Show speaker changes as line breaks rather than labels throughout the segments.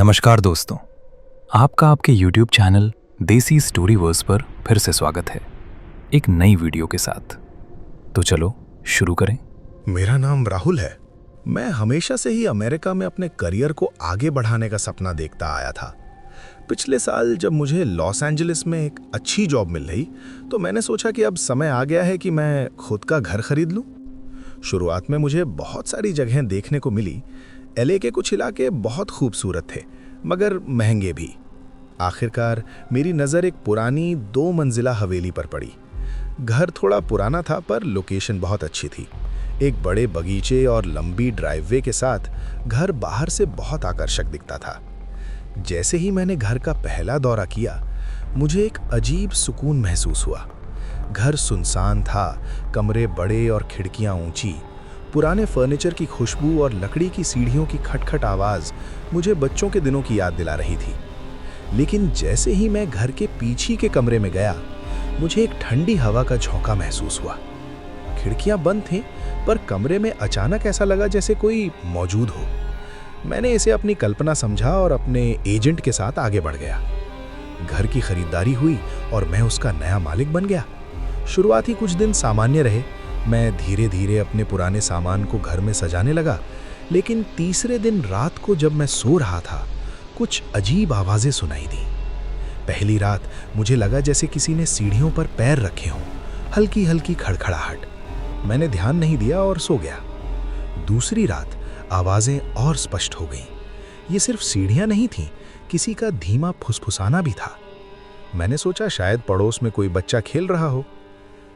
नमस्कार दोस्तों, आपका आपके YouTube चैनल देसी स्टोरीवर्स पर फिर से स्वागत है एक नई वीडियो के साथ। तो चलो शुरू करें।
मेरा नाम राहुल है। मैं हमेशा से ही अमेरिका में अपने करियर को आगे बढ़ाने का सपना देखता आया था। पिछले साल जब मुझे लॉस एंजलिस में एक अच्छी जॉब मिल गई तो मैंने सोचा कि अब समय आ गया है कि मैं खुद का घर खरीद लूं। शुरुआत में मुझे बहुत सारी जगहें देखने को मिली। एलए के कुछ इलाके बहुत खूबसूरत थे मगर महंगे भी। आखिरकार मेरी नज़र एक पुरानी 2 मंजिला हवेली पर पड़ी। घर थोड़ा पुराना था पर लोकेशन बहुत अच्छी थी। एक बड़े बगीचे और लंबी ड्राइववे के साथ घर बाहर से बहुत आकर्षक दिखता था। जैसे ही मैंने घर का पहला दौरा किया, मुझे एक अजीब सुकून महसूस हुआ। घर सुनसान था, कमरे बड़े और खिड़कियां ऊंची। पुराने फर्नीचर की खुशबू और लकड़ी की सीढ़ियों की खटखट आवाज़ मुझे बच्चों के दिनों की याद दिला रही थी। लेकिन जैसे ही मैं घर के पीछे के कमरे में गया, मुझे एक ठंडी हवा का झोंका महसूस हुआ। खिड़कियां बंद थीं, पर कमरे में अचानक ऐसा लगा जैसे कोई मौजूद हो। मैंने इसे अपनी कल्पना समझा और अपने एजेंट के साथ आगे बढ़ गया। घर की खरीदारी हुई और मैं उसका नया मालिक बन गया। शुरुआती कुछ दिन सामान्य रहे। मैं धीरे धीरे अपने पुराने सामान को घर में सजाने लगा। लेकिन तीसरे दिन रात को जब मैं सो रहा था, कुछ अजीब आवाज़ें सुनाई दी। पहली रात मुझे लगा जैसे किसी ने सीढ़ियों पर पैर रखे हों, हल्की हल्की खड़खड़ाहट। मैंने ध्यान नहीं दिया और सो गया। दूसरी रात आवाज़ें और स्पष्ट हो गईं। ये सिर्फ सीढ़ियां नहीं थीं, किसी का धीमा फुसफुसाना भी था। मैंने सोचा शायद पड़ोस में कोई बच्चा खेल रहा हो।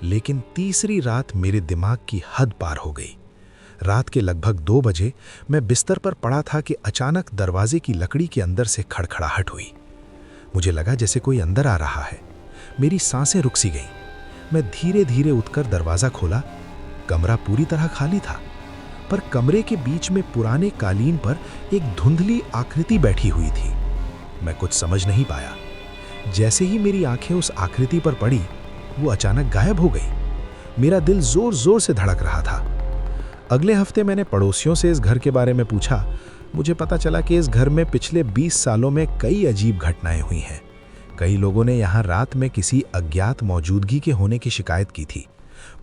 लेकिन तीसरी रात मेरे दिमाग की हद पार हो गई। रात के लगभग 2 बजे मैं बिस्तर पर पड़ा था कि अचानक दरवाजे की लकड़ी के अंदर से खड़खड़ाहट हुई। मुझे लगा जैसे कोई अंदर आ रहा है। मेरी सांसें रुक सी गईं। मैं धीरे धीरे उठकर दरवाज़ा खोला। कमरा पूरी तरह खाली था, पर कमरे के बीच में पुराने कालीन पर एक धुंधली आकृति बैठी हुई थी। मैं कुछ समझ नहीं पाया। जैसे ही मेरी आंखें उस आकृति पर पड़ी, वो अचानक गायब हो गई। मेरा दिल जोर जोर से धड़क रहा था। अगले हफ्ते मैंने पड़ोसियों से इस घर के बारे में पूछा। मुझे पता चला कि इस घर में पिछले 20 सालों में कई अजीब घटनाएं हुई हैं। कई लोगों ने यहाँ रात में किसी अज्ञात मौजूदगी के होने की शिकायत की थी।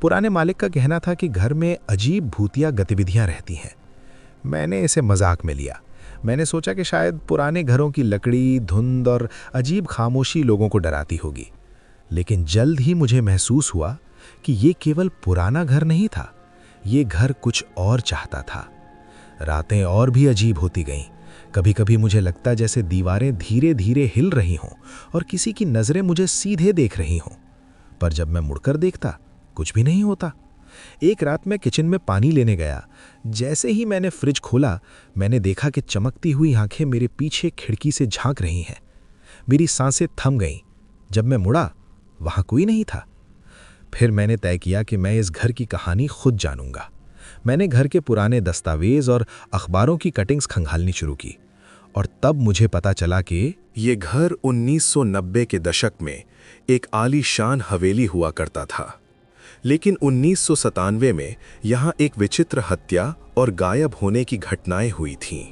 पुराने मालिक का कहना था कि घर में अजीब भूतिया गतिविधियां रहती हैं। मैंने इसे मजाक में लिया। मैंने सोचा कि शायद पुराने घरों की लकड़ी, धुंध और अजीब खामोशी लोगों को डराती होगी। लेकिन जल्द ही मुझे महसूस हुआ कि ये केवल पुराना घर नहीं था, ये घर कुछ और चाहता था। रातें और भी अजीब होती गईं। कभी कभी मुझे लगता जैसे दीवारें धीरे धीरे हिल रही हों और किसी की नज़रें मुझे सीधे देख रही हों। पर जब मैं मुड़कर देखता, कुछ भी नहीं होता। एक रात मैं किचन में पानी लेने गया। जैसे ही मैंने फ्रिज खोला, मैंने देखा कि चमकती हुई आंखें मेरे पीछे खिड़की से झांक रही हैं। मेरी सांसें थम गईं। जब मैं मुड़ा, वहां कोई नहीं था। फिर मैंने तय किया कि मैं इस घर की कहानी खुद जानूंगा। मैंने घर के पुराने दस्तावेज और अखबारों की कटिंग्स खंगालनी शुरू की। और तब मुझे पता चला कि ये घर 1990 के दशक में एक आलीशान हवेली हुआ करता था। लेकिन 1997 में यहाँ एक विचित्र हत्या और गायब होने की घटनाएं हुई थीं।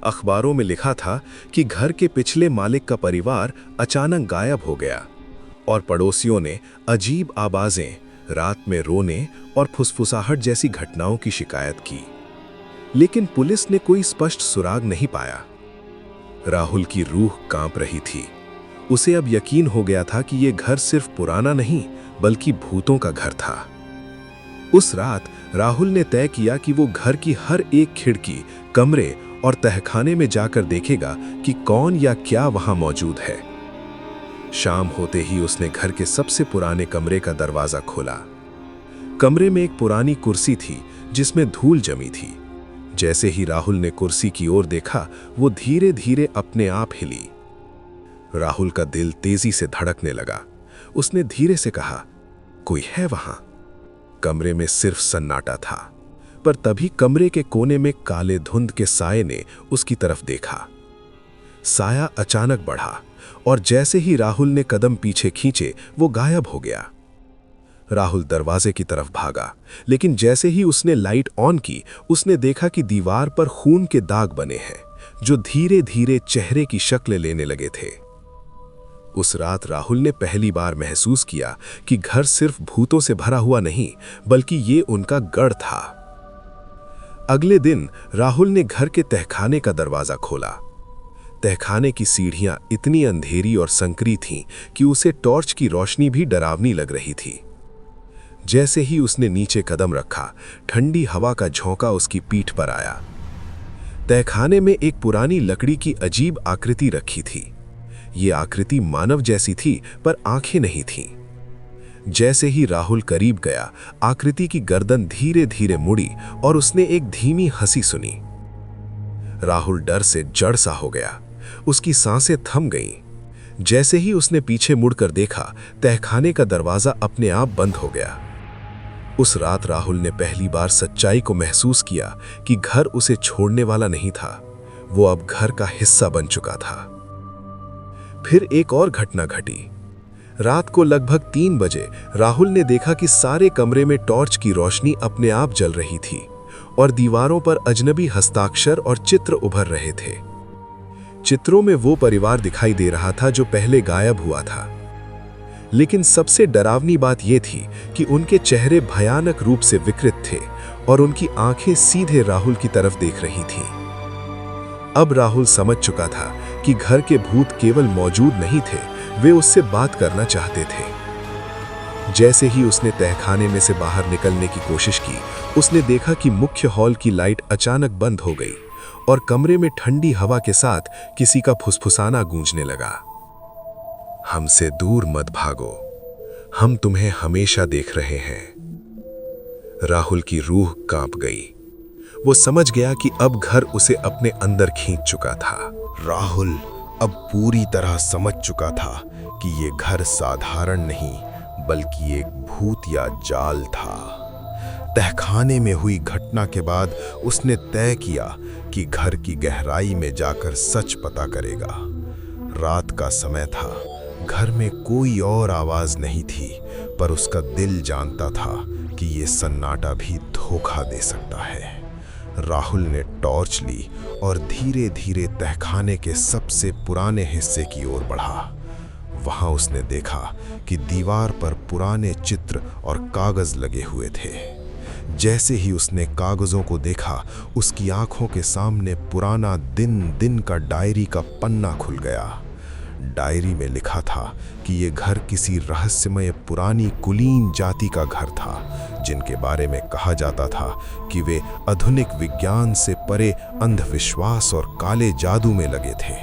अखबारों में लिखा था कि घर के पिछले मालिक का परिवार अचानक गायब हो गया और पड़ोसियों ने अजीब आवाजें, रात में रोने और फुसफुसाहट जैसी घटनाओं की शिकायत की। लेकिन पुलिस ने कोई स्पष्ट सुराग नहीं पाया। राहुल की रूह कांप रही थी। उसे अब यकीन हो गया था कि यह घर सिर्फ पुराना नहीं बल्कि भूतों का घर था। उस रात राहुल ने तय किया कि वो घर की हर एक खिड़की, कमरे और तहखाने में जाकर देखेगा कि कौन या क्या वहां मौजूद है। शाम होते ही उसने घर के सबसे पुराने कमरे का दरवाजा खोला। कमरे में एक पुरानी कुर्सी थी जिसमें धूल जमी थी। जैसे ही राहुल ने कुर्सी की ओर देखा, वो धीरे धीरे अपने आप हिली। राहुल का दिल तेजी से धड़कने लगा। उसने धीरे से कहा, कोई है वहां? कमरे में सिर्फ सन्नाटा था, पर तभी कमरे के कोने में काले धुंध के साये ने उसकी तरफ देखा। साया अचानक बढ़ा और जैसे ही राहुल ने कदम पीछे खींचे, वो गायब हो गया। राहुल दरवाजे की तरफ भागा, लेकिन जैसे ही उसने लाइट ऑन की, उसने देखा कि दीवार पर खून के दाग बने हैं, जो धीरे धीरे चेहरे की शक्ल लेने लगे थे। उस रात राहुल ने पहली बार महसूस किया कि घर सिर्फ भूतों से भरा हुआ नहीं, बल्कि ये उनका गढ़ था। अगले दिन राहुल ने घर के तहखाने का दरवाजा खोला। तहखाने की सीढ़ियां इतनी अंधेरी और संकरी थीं कि उसे टॉर्च की रोशनी भी डरावनी लग रही थी। जैसे ही उसने नीचे कदम रखा, ठंडी हवा का झोंका उसकी पीठ पर आया। तहखाने में एक पुरानी लकड़ी की अजीब आकृति रखी थी। ये आकृति मानव जैसी थी, पर आंखें नहीं थीं। जैसे ही राहुल करीब गया, आकृति की गर्दन धीरे धीरे मुड़ी और उसने एक धीमी हंसी सुनी। राहुल डर से जड़ सा हो गया। उसकी सांसें थम गईं। जैसे ही उसने पीछे मुड़कर देखा, तहखाने का दरवाजा अपने आप बंद हो गया। उस रात राहुल ने पहली बार सच्चाई को महसूस किया कि घर उसे छोड़ने वाला नहीं था, वो अब घर का हिस्सा बन चुका था। फिर एक और घटना घटी। रात को लगभग 3 बजे राहुल ने देखा कि सारे कमरे में टॉर्च की रोशनी अपने आप जल रही थी और दीवारों पर अजनबी हस्ताक्षर और चित्र उभर रहे थे। चित्रों में वो परिवार दिखाई दे रहा था जो पहले गायब हुआ था। लेकिन सबसे डरावनी बात यह थी कि उनके चेहरे भयानक रूप से विकृत थे और उनकी आंखें सीधे राहुल की तरफ देख रही थीं। अब राहुल समझ चुका था कि घर के भूत केवल मौजूद नहीं थे, वे उससे बात करना चाहते थे। जैसे ही उसने तहखाने में से बाहर निकलने की कोशिश की, उसने देखा कि मुख्य हॉल की लाइट अचानक बंद हो गई और कमरे में ठंडी हवा के साथ किसी का फुसफुसाना गूंजने लगा। हमसे दूर मत भागो, हम तुम्हें हमेशा देख रहे हैं। राहुल की रूह कांप गई। वो समझ गया कि अब घर उसे अपने अंदर खींच चुका था। राहुल अब पूरी तरह समझ चुका था कि ये घर साधारण नहीं, बल्कि एक भूत या जाल था। तहखाने में हुई घटना के बाद उसने तय किया कि घर की गहराई में जाकर सच पता करेगा। रात का समय था, घर में कोई और आवाज नहीं थी, पर उसका दिल जानता था कि ये सन्नाटा भी धोखा दे सकता है। राहुल ने टॉर्च ली और धीरे धीरे तहखाने के सबसे पुराने हिस्से की ओर बढ़ा। वहां उसने देखा कि दीवार पर पुराने चित्र और कागज लगे हुए थे। जैसे ही उसने कागजों को देखा, उसकी आंखों के सामने पुराना दिन का डायरी का पन्ना खुल गया। डायरी में लिखा था कि ये घर किसी रहस्यमय पुरानी कुलीन जाति का घर था, जिनके बारे में कहा जाता था कि वे आधुनिक विज्ञान से परे अंधविश्वास और काले जादू में लगे थे।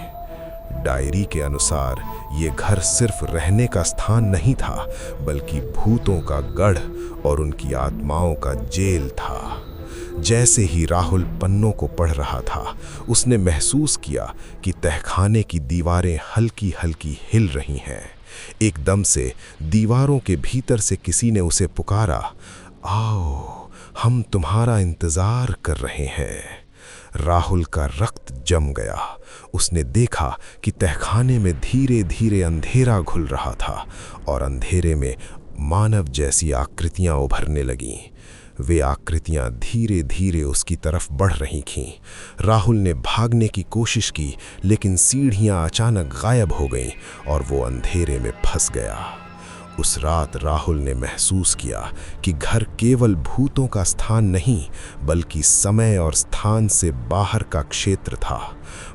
डायरी के अनुसार ये घर सिर्फ रहने का स्थान नहीं था, बल्कि भूतों का गढ़ और उनकी आत्माओं का जेल था। जैसे ही राहुल पन्नों को पढ़ रहा था, उसने महसूस किया कि तहखाने की दीवारें हल्की हल्की हिल रही हैं। एकदम से दीवारों के भीतर से किसी ने उसे पुकारा, आओ, हम तुम्हारा इंतजार कर रहे हैं। राहुल का रक्त जम गया। उसने देखा कि तहखाने में धीरे धीरे अंधेरा घुल रहा था और अंधेरे में मानव जैसी आकृतियां उभरने लगीं। वे आकृतियां धीरे धीरे उसकी तरफ बढ़ रही थीं। राहुल ने भागने की कोशिश की, लेकिन सीढ़ियां अचानक गायब हो गईं और वो अंधेरे में फंस गया। उस रात राहुल ने महसूस किया कि घर केवल भूतों का स्थान नहीं, बल्कि समय और स्थान से बाहर का क्षेत्र था।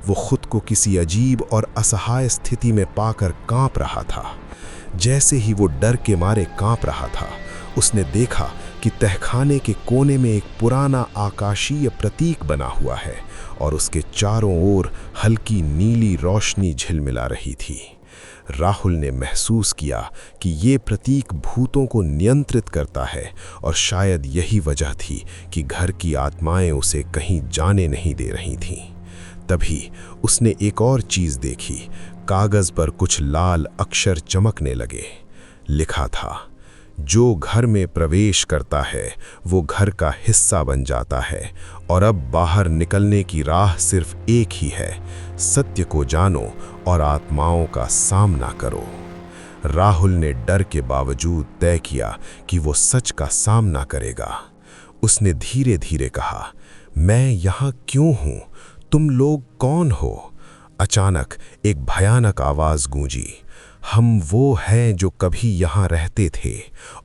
वो खुद को किसी अजीब और असहाय स्थिति में पाकर कांप रहा था। जैसे ही वो डर के मारे कांप रहा था, उसने देखा कि तहखाने के कोने में एक पुराना आकाशीय प्रतीक बना हुआ है और उसके चारों ओर हल्की नीली रोशनी झिलमिला रही थी। राहुल ने महसूस किया कि ये प्रतीक भूतों को नियंत्रित करता है और शायद यही वजह थी कि घर की आत्माएं उसे कहीं जाने नहीं दे रही थीं। तभी उसने एक और चीज देखी। कागज पर कुछ लाल अक्षर चमकने लगे। लिखा था, जो घर में प्रवेश करता है वो घर का हिस्सा बन जाता है और अब बाहर निकलने की राह सिर्फ एक ही है, सत्य को जानो और आत्माओं का सामना करो। राहुल ने डर के बावजूद तय किया कि वो सच का सामना करेगा। उसने धीरे धीरे कहा, मैं यहाँ क्यों हूँ? तुम लोग कौन हो? अचानक एक भयानक आवाज गूंजी। हम वो हैं जो कभी यहाँ रहते थे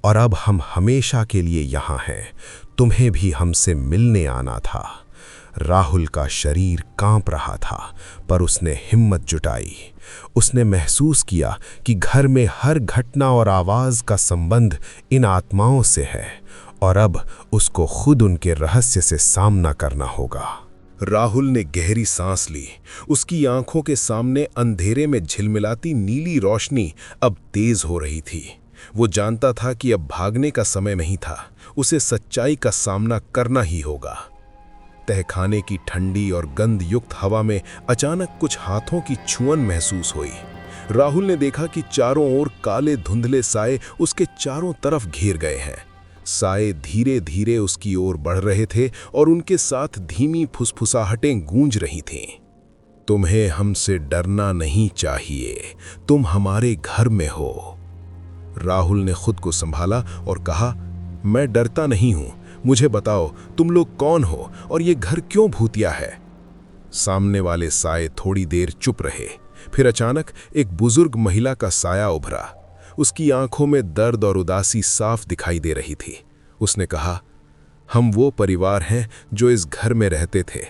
और अब हम हमेशा के लिए यहाँ हैं। तुम्हें भी हमसे मिलने आना था। राहुल का शरीर कांप रहा था, पर उसने हिम्मत जुटाई। उसने महसूस किया कि घर में हर घटना और आवाज का संबंध इन आत्माओं से है और अब उसको खुद उनके रहस्य से सामना करना होगा। राहुल ने गहरी सांस ली। उसकी आंखों के सामने अंधेरे में झिलमिलाती नीली रोशनी अब तेज हो रही थी। वो जानता था कि अब भागने का समय नहीं था, उसे सच्चाई का सामना करना ही होगा। तहखाने की ठंडी और गंध युक्त हवा में अचानक कुछ हाथों की छुअन महसूस हुई। राहुल ने देखा कि चारों ओर काले धुंधले साए उसके चारों तरफ घेर गए हैं। साए धीरे धीरे उसकी ओर बढ़ रहे थे और उनके साथ धीमी फुसफुसाहटें गूंज रही थीं। तुम्हें हमसे डरना नहीं चाहिए, तुम हमारे घर में हो। राहुल ने खुद को संभाला और कहा, मैं डरता नहीं हूं, मुझे बताओ तुम लोग कौन हो और ये घर क्यों भूतिया है? सामने वाले साए थोड़ी देर चुप रहे, फिर अचानक एक बुजुर्ग महिला का साया उभरा। उसकी आंखों में दर्द और उदासी साफ दिखाई दे रही थी। उसने कहा, हम वो परिवार हैं जो इस घर में रहते थे।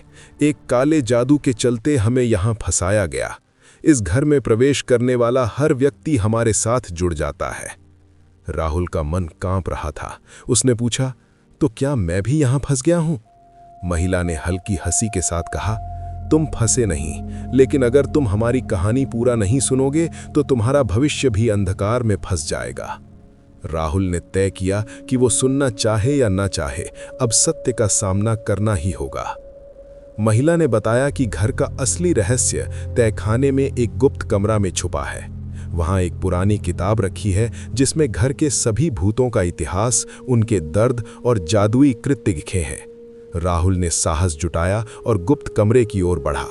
एक काले जादू के चलते हमें यहाँ फंसाया गया। इस घर में प्रवेश करने वाला हर व्यक्ति हमारे साथ जुड़ जाता है। राहुल का मन कांप रहा था। उसने पूछा, तो क्या मैं भी यहाँ फंस गया हूँ? महिला ने हल्की हंसी के साथ कहा, तुम फंसे नहीं, लेकिन अगर तुम हमारी कहानी पूरा नहीं सुनोगे तो तुम्हारा भविष्य भी अंधकार में फंस जाएगा। राहुल ने तय किया कि वो सुनना चाहे या ना चाहे, अब सत्य का सामना करना ही होगा। महिला ने बताया कि घर का असली रहस्य तहखाने में एक गुप्त कमरा में छुपा है। वहां एक पुरानी किताब रखी है जिसमें घर के सभी भूतों का इतिहास, उनके दर्द और जादुई कृत्य लिखे हैं। राहुल ने साहस जुटाया और गुप्त कमरे की ओर बढ़ा।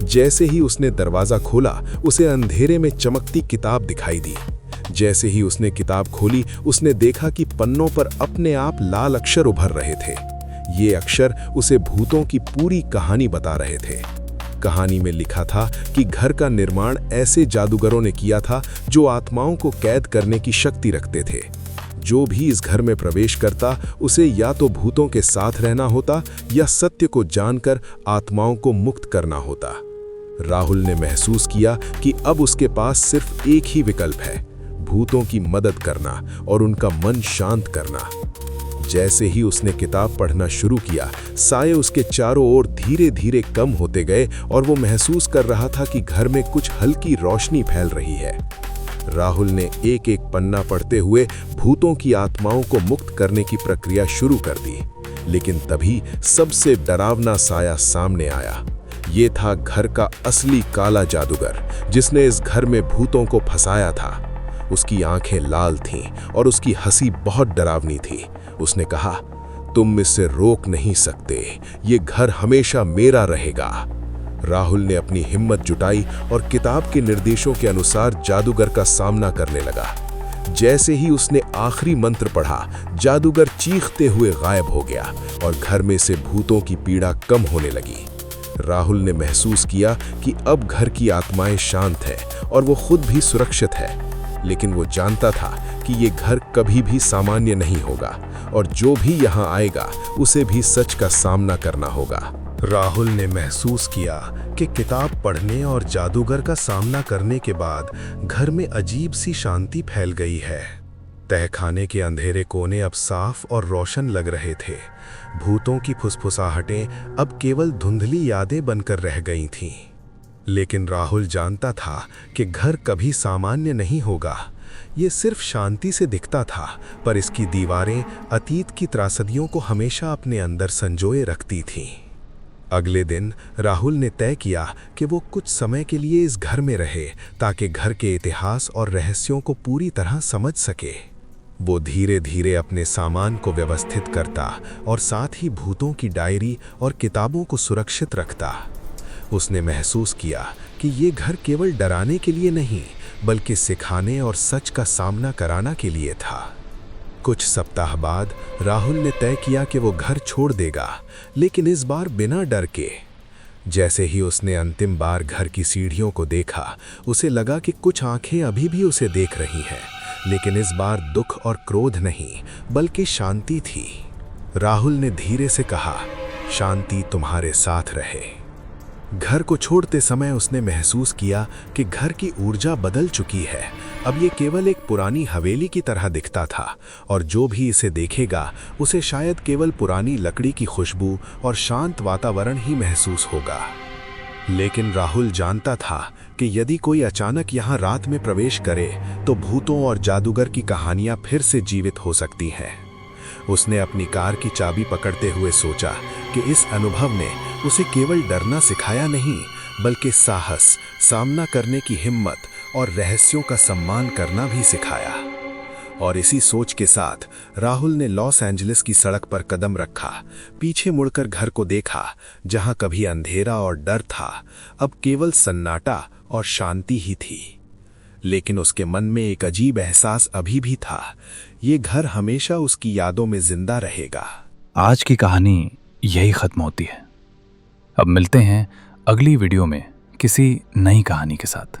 जैसे ही उसने दरवाजा खोला, उसे अंधेरे में चमकती किताब दिखाई दी। जैसे ही उसने किताब खोली, उसने देखा कि पन्नों पर अपने आप लाल अक्षर उभर रहे थे। ये अक्षर उसे भूतों की पूरी कहानी बता रहे थे। कहानी में लिखा था कि घर का निर्माण ऐसे जादूगरों ने किया था जो आत्माओं को कैद करने की शक्ति रखते थे। जो भी इस घर में प्रवेश करता, उसे या तो भूतों के साथ रहना होता या सत्य को जानकर आत्माओं को मुक्त करना होता। राहुल ने महसूस किया कि अब उसके पास सिर्फ एक ही विकल्प है, भूतों की मदद करना और उनका मन शांत करना। जैसे ही उसने किताब पढ़ना शुरू किया, साए उसके चारों ओर धीरे धीरे कम होते गए और वो महसूस कर रहा था कि घर में कुछ हल्की रोशनी फैल रही है। राहुल ने एक एक पन्ना पढ़ते हुए भूतों की आत्माओं को मुक्त करने की प्रक्रिया शुरू कर दी, लेकिन तभी सबसे डरावना साया सामने आया। ये था घर का असली काला जादूगर, जिसने इस घर में भूतों को फंसाया था। उसकी आंखें लाल थीं और उसकी हंसी बहुत डरावनी थी। उसने कहा, तुम इससे रोक नहीं सकते, ये घर हमेशा मेरा रहेगा। राहुल ने अपनी हिम्मत जुटाई और किताब के निर्देशों के अनुसार जादूगर का सामना करने लगा। जैसे ही उसने आखिरी मंत्र पढ़ा, जादूगर चीखते हुए गायब हो गया और घर में से भूतों की पीड़ा कम होने लगी। राहुल ने महसूस किया कि अब घर की आत्माएं शांत है और वो खुद भी सुरक्षित है, लेकिन वो जानता था कि ये घर कभी भी सामान्य नहीं होगा और जो भी यहाँ आएगा उसे भी सच का सामना करना होगा। राहुल ने महसूस किया कि किताब पढ़ने और जादूगर का सामना करने के बाद घर में अजीब सी शांति फैल गई है। तहखाने के अंधेरे कोने अब साफ और रोशन लग रहे थे। भूतों की फुसफुसाहटें अब केवल धुंधली यादें बनकर रह गई थीं। लेकिन राहुल जानता था कि घर कभी सामान्य नहीं होगा। ये सिर्फ शांति से दिखता था, पर इसकी दीवारें अतीत की त्रासदियों को हमेशा अपने अंदर संजोए रखती थीं। अगले दिन राहुल ने तय किया कि वो कुछ समय के लिए इस घर में रहे, ताकि घर के इतिहास और रहस्यों को पूरी तरह समझ सके। वो धीरे धीरे अपने सामान को व्यवस्थित करता और साथ ही भूतों की डायरी और किताबों को सुरक्षित रखता। उसने महसूस किया कि ये घर केवल डराने के लिए नहीं, बल्कि सिखाने और सच का सामना कराना के लिए था। कुछ सप्ताह बाद राहुल ने तय किया कि वो घर छोड़ देगा, लेकिन इस बार बिना डर के। जैसे ही उसने अंतिम बार घर की सीढ़ियों को देखा, उसे लगा कि कुछ आंखें अभी भी उसे देख रही हैं, लेकिन इस बार दुख और क्रोध नहीं, बल्कि शांति थी। राहुल ने धीरे से कहा, शांति तुम्हारे साथ रहे। घर को छोड़ते समय उसने महसूस किया कि घर की ऊर्जा बदल चुकी है। अब ये केवल एक पुरानी हवेली की तरह दिखता था और जो भी इसे देखेगा उसे शायद केवल पुरानी लकड़ी की खुशबू और शांत वातावरण ही महसूस होगा। लेकिन राहुल जानता था कि यदि कोई अचानक यहाँ रात में प्रवेश करे तो भूतों और जादूगर की कहानियाँ फिर से जीवित हो सकती हैं। उसने अपनी कार की चाबी पकड़ते हुए सोचा कि इस अनुभव ने उसे केवल डरना सिखाया नहीं, बल्कि साहस, सामना करने की हिम्मत और रहस्यों का सम्मान करना भी सिखाया। और इसी सोच के साथ राहुल ने लॉस एंजलिस की सड़क पर कदम रखा। पीछे मुड़कर घर को देखा, जहां कभी अंधेरा और डर था, अब केवल सन्नाटा और शांति ही थी। लेकिन उसके मन में एक अजीब एहसास अभी भी था, ये घर हमेशा उसकी यादों में जिंदा रहेगा।
आज की कहानी यही खत्म होती है। अब मिलते हैं अगली वीडियो में किसी नई कहानी के साथ।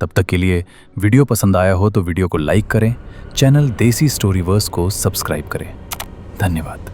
तब तक के लिए वीडियो पसंद आया हो तो वीडियो को लाइक करें, चैनल देसी स्टोरीवर्स को सब्सक्राइब करें। धन्यवाद।